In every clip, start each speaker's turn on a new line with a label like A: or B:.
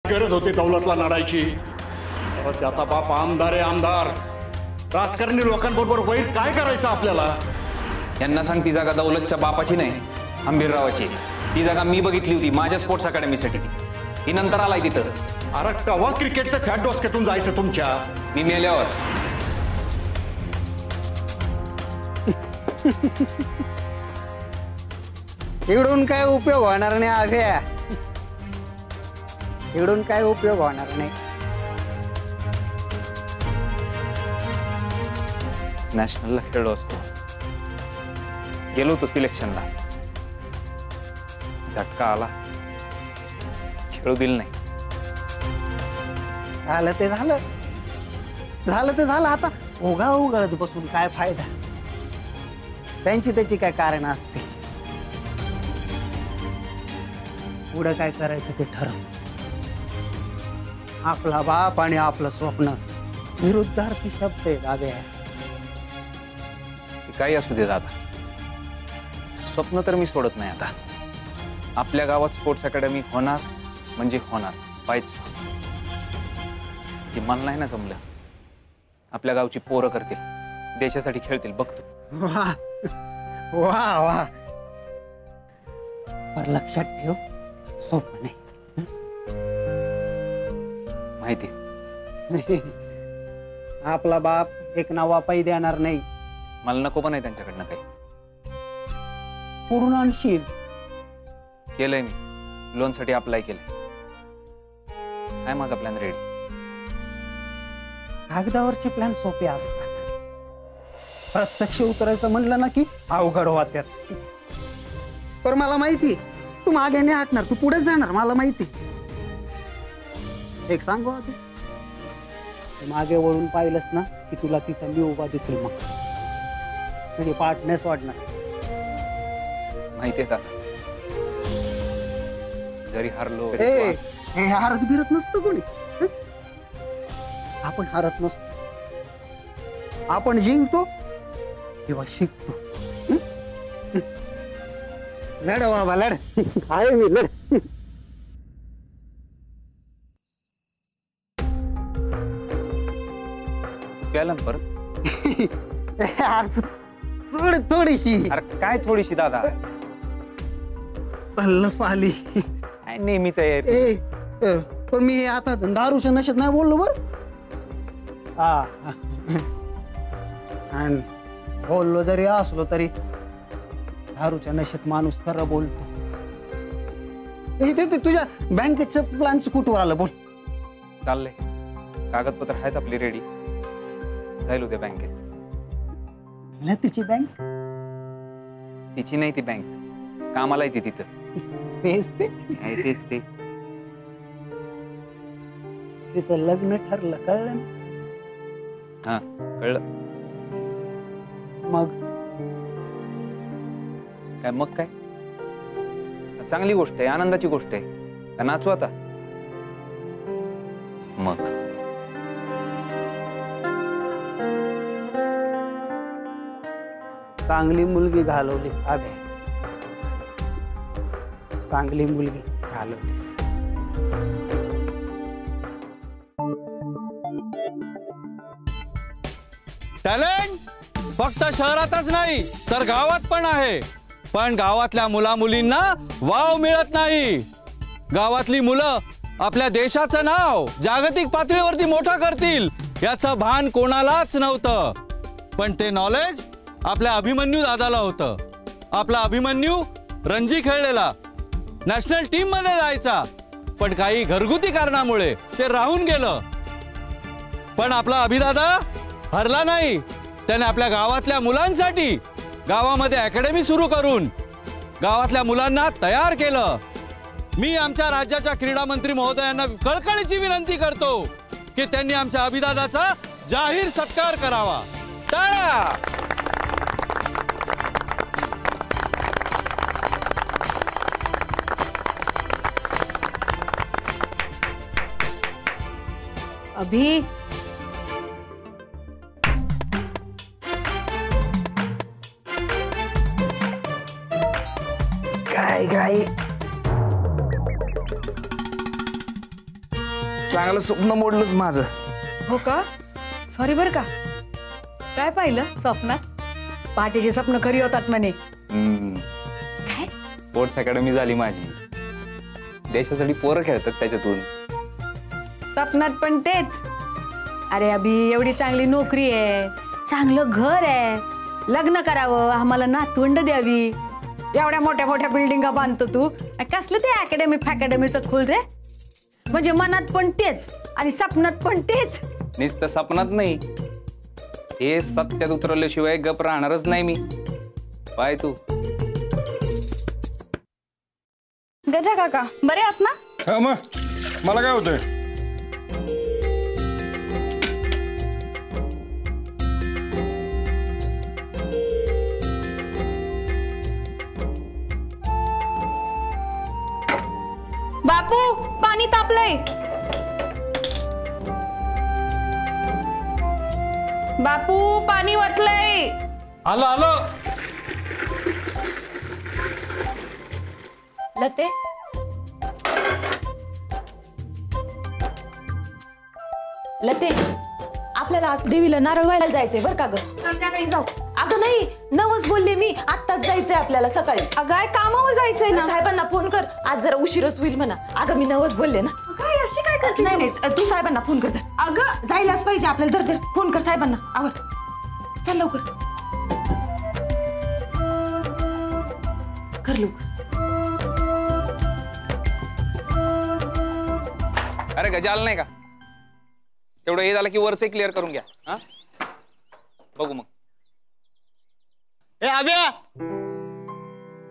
A: गरज होती दौलतला लढायची, त्याचा बाप आमदार आहे आमदार. राजकारणी लोकांबरोबर वाईट काय करायचं आपल्याला?
B: यांना सांग ती जागा दौलतच्या बापाची नाही, आंबीररावाची. ती जागा मी बघितली होती माझ्या स्पोर्ट्स अकॅडमीसाठी. ही नंतर आलाय तिथं.
A: अरे कवा क्रिकेटच्या फॅट डोसक्यातून जायचं तुमच्या?
B: मी मेल्यावर.
C: इकडून काय उपयोग होणार नाही आभ्या, इकडून काय उपयोग होणार नाही.
B: नॅशनलला खेळलो असतो, गेलो होतो सिलेक्शनला. झटका आला, खेळू दिलं नाही.
C: झालं ते झालं, झालं ते झालं. आता उगा उघडत बसून काय फायदा? त्यांची त्याची काय कारण असते. पुढं काय करायचं ते ठरव. आपला बाप आणि आपलं स्वप्न विरुद्धार्थी शब्द आहे दाबे.
B: काही असू दे दादा, स्वप्न तर मी सोडत नाही. आता आपल्या गावात स्पोर्ट्स अकॅडमी होणार म्हणजे होणार, पाहिजे. ती मला नाही ना जमलं, आपल्या गावची पोरं करतील, देशासाठी खेळतील, बघतो.
C: वा वा वा. पर लक्षात ठेव, सोपं नाही.
B: माहिती
C: आपला बाप एक नवा पै देणार नाही.
B: मला नको पण आहे त्यांच्याकडनं काही.
C: पूर्ण आणशील.
B: केलंय मी, लोनसाठी अप्लाय केलंय. काय माझा प्लॅन रेडी.
C: कागदावरचे प्लॅन सोपे असतात, प्रत्यक्ष उतरायचं म्हणलं ना की अवघड होत्यात. पण मला माहिती तू मागे नाही हटणार, तू पुढेच जाणार. मला माहिती. एक सांगू आधी, मागे वळून पाहिलंस ना की तुला तिथं मी उभा दिसेल. मग तुझी पार्टनेस वाढणार.
B: माहितीये का, जरी हारलो
C: हारत बिरत नसतं कोणी. आपण हारत नसतो, आपण जिंकतो किंवा शिकतो. लढ बाबा लढ. आहे मी लढ.
B: प्याला परत.
C: थोडीशी.
B: अरे काय थोडीशी दादा,
C: पल्लफ आली.
B: काय नेहमीच आहे.
C: पण मी आता दारूच्या नशेत नाही बोललो बर. आणि बोललो जरी असलो तरी दारूच्या नशेत माणूस खरं बोलतो. तुझ्या बँकेचं प्लॅनचं कुठवर आलं बोल.
B: चाललंय, कागदपत्र आहेत आपली रेडी. जाईल उद्या बँकेत.
C: तिची बँक?
B: तिची नाही ती बँक, कामाला येते तिथं.
C: तेच ते.
B: तेच ते.
C: तिचं लग्न ठरलं, कळलं ना?
B: हा कळलं.
C: मग
B: काय? मग काय, चांगली गोष्ट आहे, आनंदाची गोष्ट आहे. का नाचू आता? मग
C: चांगली मुलगी घालवली अभे, चांगली मुलगी घालवली.
D: टॅलेंट फक्त शहरातच नाही तर गावात पण आहे. पण गावातल्या मुला मुलींना वाव मिळत नाही. गावातली मुलं आपल्या देशाचं नाव जागतिक पातळीवरती मोठं करतील याचं भान कोणालाच नव्हतं. पण ते नॉलेज आपल्या अभिमन्यू दादाला होतं. आपला अभिमन्यू रणजी खेळलेला, नॅशनल टीम मध्ये जायचा, पण काही घरगुती कारणामुळे ते राहून गेलं. पण आपला अभिदादा हरला नाही. त्याने आपल्या गावातल्या मुलांसाठी गावामध्ये अकॅडमी सुरू करून गावातल्या मुलांना तयार केलं. मी आमच्या राज्याच्या क्रीडा मंत्री महोदयांना कळकळीची विनंती करतो की त्यांनी आमच्या अभिदादाचा जाहीर सत्कार करावा. टाळ्या.
E: अभी आई गाई चांगलं स्वप्न मोडलंच माझं.
F: हो का? सॉरी बर का. काय पाहिलं स्वप्नात? पहाटेची स्वप्न खरी होतात म्हणे. काय?
B: स्पोर्ट्स अकॅडमी झाली माझी. देशासाठी पोरं खेळतात त्याच्यातून.
F: स्वप्नात पण तेच. अरे अभि एवढी चांगली नोकरी आहे, चांगलं घर आहे, लग्न करावं, आम्हाला नातवंड द्यावी. एवढ्या मोठ्या मोठ्या बिल्डिंगा बांधतो तू. कसलं ते अकॅडमी फॅकॅडमीचं खोल रे. म्हणजे मनात पण तेच आणि स्वप्नात पण तेच.
B: नुसतं सपनात नाही, हे सत्यात उतरवल्याशिवाय गप राहणारच नाही मी. पाय तू.
G: गजा काका बरे आहात ना?
H: हा मग मला काय होतंय?
G: बापू पाणी तापलंय. बापू पाणी वतलंय.
H: आलं आलं.
I: लते लते आपल्याला आज देवीला नारळ व्हायला जायचंय बर का ग?
G: संध्याकाळी जाऊ.
I: अगं नाही, नवच बोलले मी. आत्ताच जायचंय आपल्याला सकाळी.
G: अगं कामावर जायचंय ना.
I: साहेबांना फोन कर, आज जरा उशीरच होईल म्हणा. अगं मी नवच बोलले ना.
G: काय अशी काय करते?
I: नाही नाही, तू साहेबांना फोन कर.
G: अगं
I: जायलाच पाहिजे आपल्याला. धर फोन कर साहेबांना. आवर चल लवकर कर लवकर.
B: अरे गजाल नाही का? तेवढं हे झालं की वरच क्लिअर करून घ्या. हा बघू मग. ए आव्या,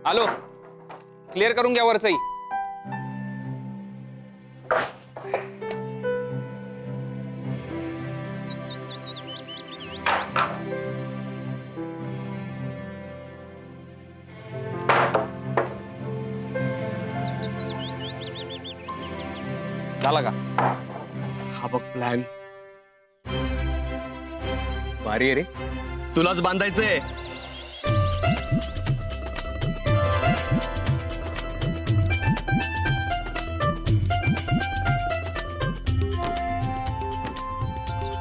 B: आलो. क्लिअर करून घ्या वरचही. झाला का?
J: हा बघ प्लॅन.
B: भारी आहे रे.
J: तुलाच बांधायचंय.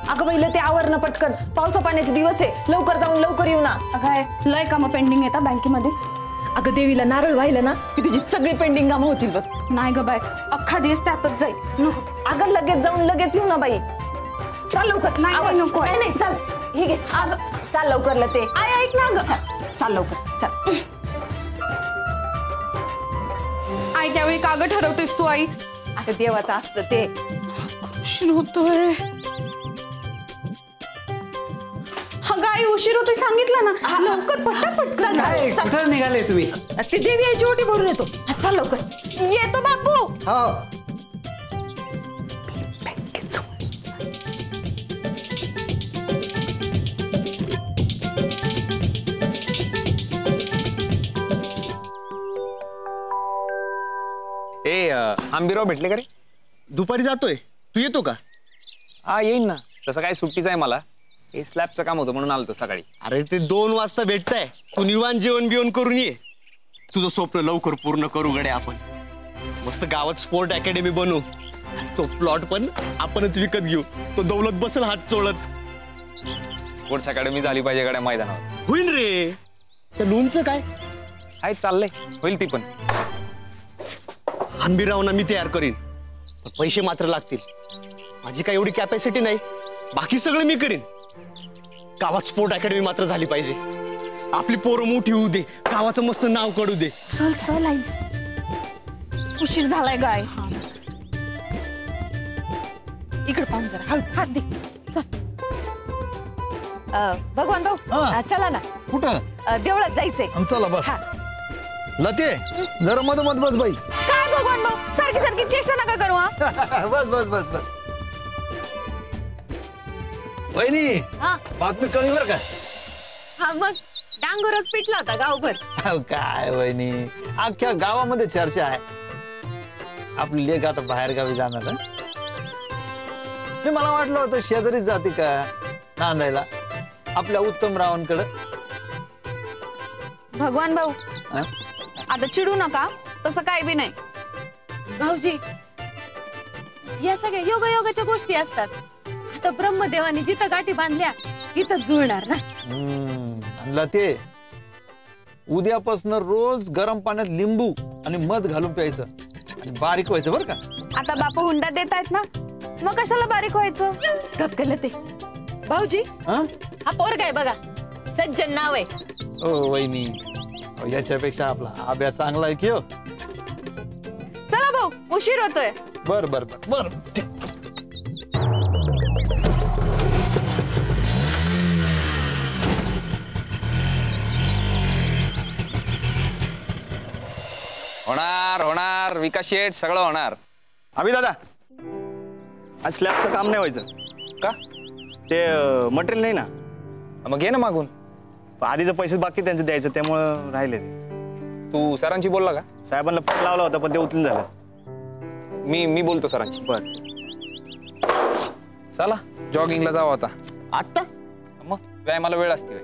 I: अगं पहिलं ते आवरणं पटकन. पावसा पाण्याचे दिवस आहे, लवकर जाऊन लवकर येऊ ना.
G: काय लय कामं पेंडिंग येतात बँकेमध्ये.
I: अगं देवीला नारळ व्हायला ना की तुझी सगळी पेंडिंग कामं होतील बघ.
G: नाही ग बाय, अख्खा दिवस त्यातच जाईल. नको.
I: अगं लगेच जाऊन लगेच येऊ ना बाई. चाल लवकर.
G: नाही,
I: आवर.
G: नको.
I: नाही नाही, चाल हे घे. अगं चाल लवकर लते.
G: आई ऐक ना ग.
I: चाल लवकर चाल.
G: आई त्यावेळी का ग ठरवतेस तू आई?
I: अगं देवाचं असतं ते.
G: उशीर होतोय. अगं आई उशीर होतोय सांगितलं ना. लवकर पटापट
I: चल
C: काय
I: चल
C: कुठं निघाले तुम्ही?
I: ते देवी यायची ओटी भरून येतो. चल लवकर.
G: येतो बापू.
C: हो.
B: ए आंबीराव भेटले का रे?
J: दुपारी जातोय. तू येतो का?
B: हा येईन ना. तसं काय सुट्टीचं आहे मला. हे स्लॅबचं काम होतं म्हणून आलतो सकाळी.
J: अरे ते 2 वाजता भेटताय. तू निवांत जेवण बिवण करून ये. तुझं स्वप्न लवकर पूर्ण करू गड्या आपण. मस्त गावात स्पोर्ट अकॅडमी बनवू. तो प्लॉट पण आपणच विकत घेऊ. तो दौलत बसेल हात चोळत.
B: स्पोर्ट्स अकॅडमी झाली पाहिजे गाड्या मैदानावर.
J: होईल रे. त्या लोणचं काय?
B: हाय चाललंय, होईल ती पण.
J: आंबीरावना मी तयार करीन. पण पैसे मात्र लागतील. माझी काय एवढी कॅपॅसिटी नाही. बाकी सगळं मी करीन. गावात स्पोर्ट अकॅडमी मात्र झाली पाहिजे. आपली पोरं मोठी होऊ दे. गावाचं मस्त नाव काढू दे.
G: चल चल आई, उशीर झालाय गाय.
I: इकडे पाहून जरा हळूच हात दे. चल भगवान भाऊ चला ना.
H: कुठं?
I: देवळात जायचंय.
H: चला बस.
I: हा.
H: लते जरा मध बस बाई.
G: काय भगवान भाऊ सारखी सारखी चेष्टा नका करू. हा
H: बस बस बस बस. वहिनी
I: हा
H: बातमी कळली बरं का?
I: हा मग डांगरच पिटला होता गावभर.
K: काय वहिनी, अख्ख्या गावामध्ये चर्चा आहे. आपली लेक आता बाहेर गावी जाणार. मला वाटलं होतं शेजारीच जाते का नांदायला आपल्या उत्तमरावांकडे.
G: भगवान भाऊ आता चिडू नका. तसं काय बी नाही.
I: भाऊजी या सगळ्या योगायोगाच्या गोष्टी असतात. आता ब्रह्मदेवाने जिथं गाठी बांधल्या तिथंच जुळणार ना.
K: आणला ते उद्यापासून रोज गरम पाण्यात लिंबू आणि मध घालून प्यायचं आणि बारीक व्हायचं बरं का.
G: आता बापू हुंडा देत आहेत ना, मग कशाला बारीक व्हायचं.
I: गप केलं ते. भाऊजी
K: हा
I: पोरगा आहे बघा, सज्जन नाव आहे.
K: ओ वहिनी, याच्यापेक्षा आपला आब्या चांगला आहे की हो.
G: चला भाऊ, उशीर होतोय.
K: बर बर बर बर ठीक.
B: होणार होणार विकास शेठ, सगळं होणार.
J: अभि दादा, आज स्लॅबचं काम नाही व्हायचं
B: का?
J: ते मटेरियल नाही ना.
B: मग घे ना मागून.
J: आधीचं पैसे बाकी त्यांचं द्यायचं, त्यामुळं राहिले.
B: तू सरांची बोलला का?
J: साहेबांना फोन लावला होता पण ते उचलून झालं.
B: मी बोलतो सरांची.
J: बर
B: चला जॉगिंगला जाऊ आता.
J: आता
B: मग व्यायामाला वेळ असते होय.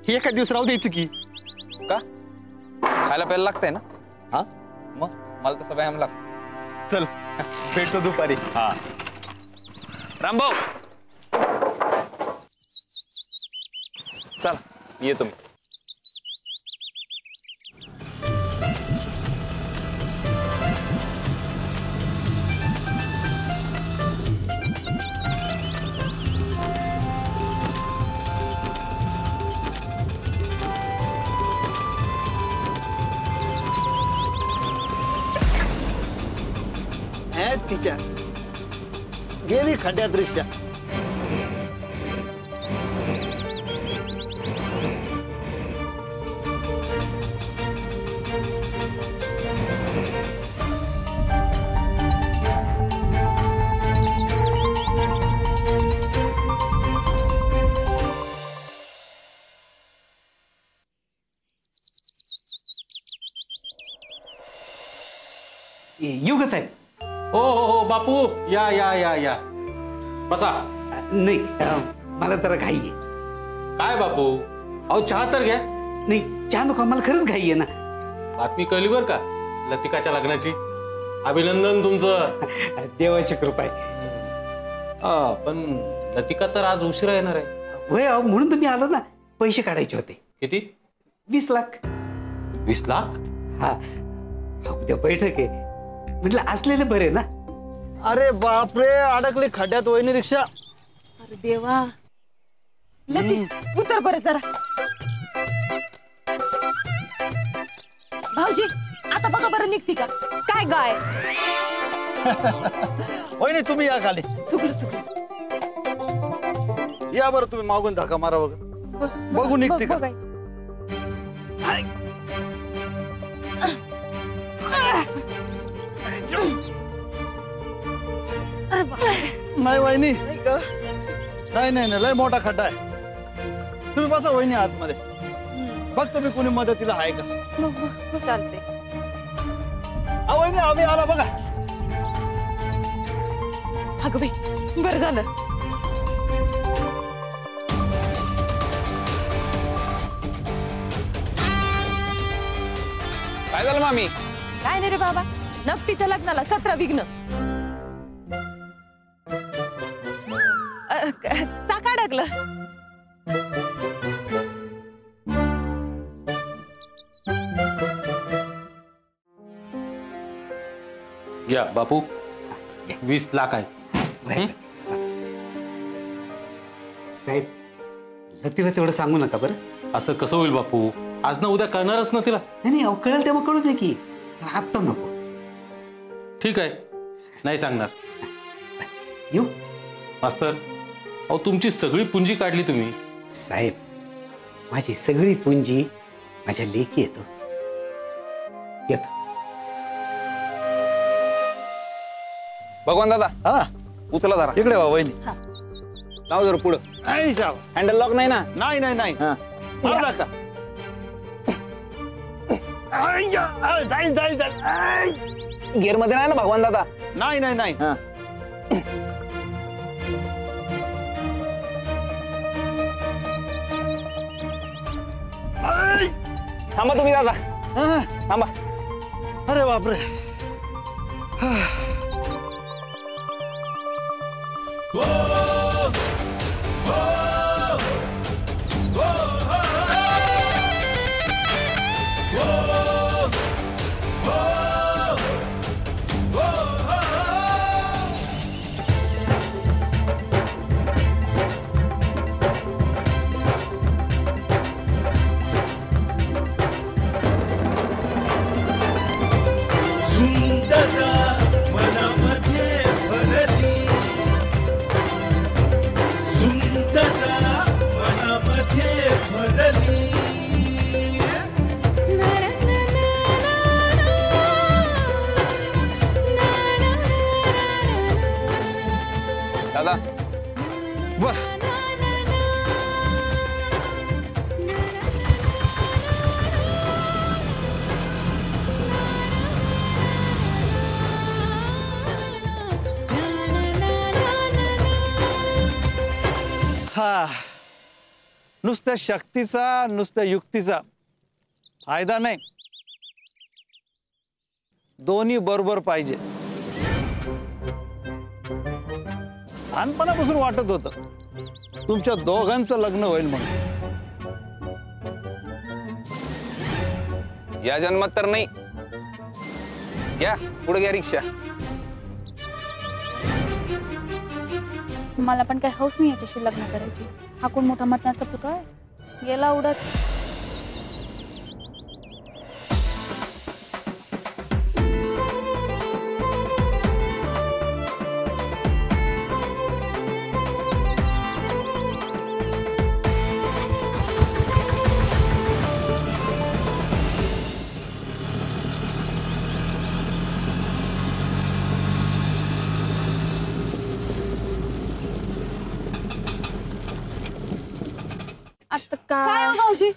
J: हे एका दिवस राहू द्यायचं की.
B: का? खायला प्यायला लागतंय ना.
J: हा
B: मग मला तसा व्यायाम लागतो.
J: चल भेटतो दुपारी.
B: हा रामभाऊ, चला येतो मी.
H: तिच्या गेली खड्ड्यात रिक्षा.
C: येऊ का साहेब?
L: हो हो हो बापू, या या या या बसा.
C: नाही, मला जरा घाई आहे.
L: काय बापू, अहो चहा तर घ्या.
C: नाही, चहा नको, मला खरंच घाई आहे ना.
L: बातमी कळली बर का लतिकाच्या लग्नाची. अभिनंदन तुमचं.
C: देवाची कृपा आहे.
L: पण लतिका तर आज उशिरा येणार आहे.
C: होय, अहो म्हणून तुम्ही आलो ना. पैसे काढायचे होते.
L: किती?
C: 20 लाख.
L: 20 लाख?
C: हा, उद्या बैठक आहे, म्हटलं असलेले बरे ना.
H: अरे बापरे, अडकली खड्ड्यात वहिनी रिक्षा.
I: अरे देवा, लती उतर बरं जरा. भाऊजी आता बघा बरं निघती का
G: काय गाय.
H: वहिनी तुम्ही या खाली.
I: चुकलं.
H: या बरं तुम्ही मागून धक्का मारा बघ. बघू निघते का. नाही वहिनी, नाही लय मोठा खड्डा आहे. तुम्ही बसा वहिनी आतमध्ये. बघ तुम्ही कोणी मदतीला आहे का.
G: चालते.
H: वहिनी आम्ही आला बघा.
I: अगं बाई, बरं झालं.
B: काय झालं मामी?
I: काय नाही रे बाबा, नकटीच्या लग्नाला 17 विघ्न. चाक अडकलं.
L: घ्या बापू, 20 लाख आहे.
C: साहेब, लतीला तेवढं सांगू नका बरं.
L: असं कसं होईल बापू, आज ना उद्या करणारच ना तिला.
C: नाही, अहो कळेल तेव्हा कळू दे की. आत्ता नको.
L: ठीक आहे, नाही सांगणार.
C: येऊ
L: मास्तर, अहो तुमची सगळी पुंजी काढली तुम्ही.
C: साहेब, माझी सगळी पुंजी माझ्या लेकी येतो.
B: भगवान दादा,
H: हा
B: उचला जरा.
H: इकडे वा वहिनी.
B: लाव जरा पुढं. हँडल लॉक नाही ना.
H: नाही
B: हा.
H: मारू नका.
B: गिअर मध्ये नाही ना भगवान दादा.
H: नाही
B: हा. थांबा तुम्ही दादा, थांबा.
H: अरे बापरे.
B: दादा
H: बर. हा, नुसत्या शक्तीचा नुसत्या युक्तीचा फायदा नाही, दोन्ही बरोबर पाहिजे. लहानपणापासून वाटत होतं तुमच्या दोघांचं लग्न होईल म्हणून.
B: या जन्मात तर नाही. घ्या पुढे घ्या रिक्षा.
G: मला पण काही हौस नाही याच्याशी लग्न करायची. हा कोण मोठा मतनाचा पुतळा आहे, गेला उडत.
I: काय हो भाऊजी,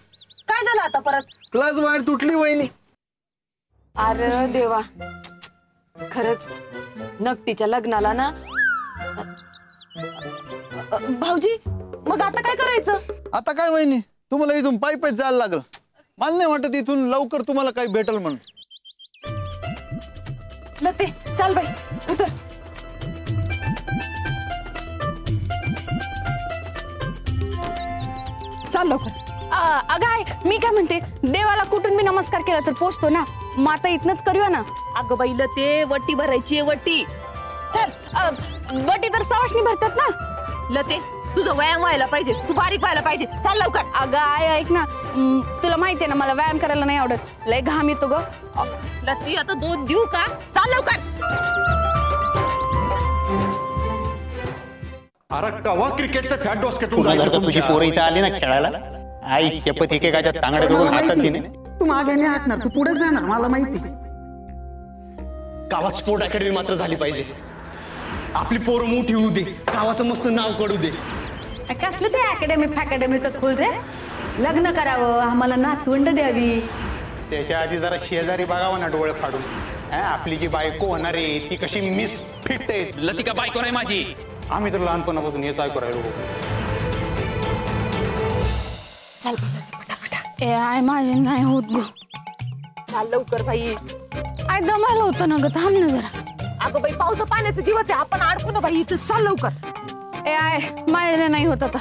I: काय झालं आता परत?
H: क्लास बाहेर तुटली वहिनी.
I: अरे देवा, खरंच नकटीच्या लग्नाला ना. भाऊजी मग आता काय करायचं?
H: आता काय वहिनी, तुम्हाला इथून पायी पायी जायला लागल. मला नाही वाटत इथून लवकर तुम्हाला काही भेटल म्हणून.
I: लते चाल बाई उतर. चाल लवकर.
G: अगं आई, मी काय म्हणते, देवाला कुठून मी नमस्कार केला तर पोचतो ना. मग आता इथनच करूया ना.
I: अगं बाई लते, वट्टी भरायची आहे वट्टी.
G: चल, वटी तर सवाशनी भरतात ना.
I: लते तुझं व्यायाम व्हायला पाहिजे, तू बारीक व्हायला पाहिजे. चाल लवकर.
G: अगं आई ऐक ना, तुला माहितीये ना मला व्यायाम करायला नाही आवडत, लय घाम येतो ग.
I: लती आता 2 देऊ का? चाल लवकर.
A: अरे कवा क्रिकेटचं फॅट डोसक्यातून
M: पुन्हा जर
A: जायचं
M: का तुझी
A: तुमच्या?
M: पोरं इथं आली ना खेळायला, आई शपथ एकेकाच्या तांगड्या दोघं हातात तिने.
C: तू मागे नाही हटणार, तू पुढे जाणार, मला माहिती.
J: गावात स्पोर्ट अकॅडमी मात्र झाली पाहिजे. आपली पोरं मोठी होऊ दे, गावाचं मस्त नाव काढू दे.
F: कसलं ते अकॅडमी फॅकॅडमीचं खोल रे. लग्न करावं, आम्हाला नातवंड द्यावी.
M: त्याच्या आधी जरा शेजारी बघावं ना डोळे फाडून. आपली जी बायको होणार आहे ती कशी मिस फिट आहे.
B: लतिका बायको नाही माझी.
M: आम्ही तर लहानपणापासून हेच ऐकू राहिलो.
I: चाल पटापटा.
G: ए आय माझे नाही होत गो.
I: चाल लवकर बाई.
G: आय दमायला होतं ना ग, थांब ना जरा.
I: अगं बाई पावसा पाण्याचे दिवस आहे, आपण अडकू ना बाई इथं. चाल लवकर.
G: ए आय माझ्याने नाही होत आता.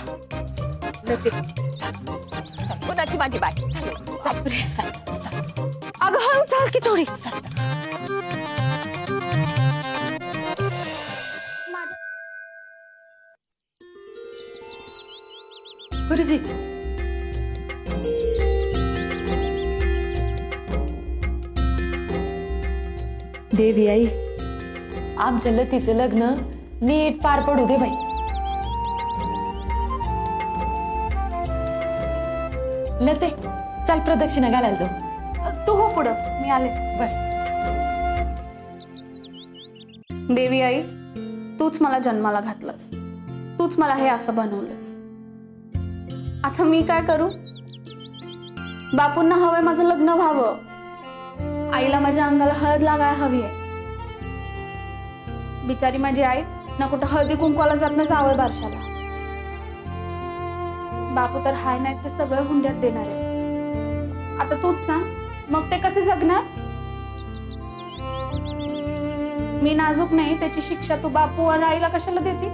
I: कुणाची माझी बाय.
G: अगं हळू चाल की थोडी.
I: गुरुजी देवी आई, आमच्या लतीचं लग्न नीट पार पडू दे बाई. लते चल प्रदक्षिणा घालायला जाऊ.
G: तू हो पुढं, मी आले.
I: बर.
G: देवी आई, तूच मला जन्माला घातलंस, तूच मला हे असं बनवलंस. आता मी काय करू? बापूंना हवंय माझं लग्न व्हावं, आईला माझ्या अंगाला हळद लागायला हवी आहे. बिचारी माझी आई ना कुठं हळदी कुंकवाला जात ना जावं बारशाला. बापू तर हाय नाही ते सगळं हुंड्यात देणार आहे. आता तूच सांग, मग ते कसे जगणार? मी नाजूक नाही त्याची शिक्षा तू बापू आणि आईला कशाला देती?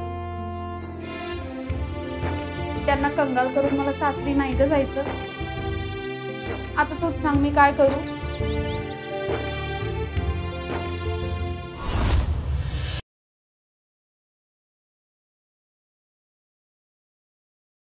G: त्यांना कंगाल करून मला सासरी नाही ग जायचं. आता तूच सांग मी काय करू?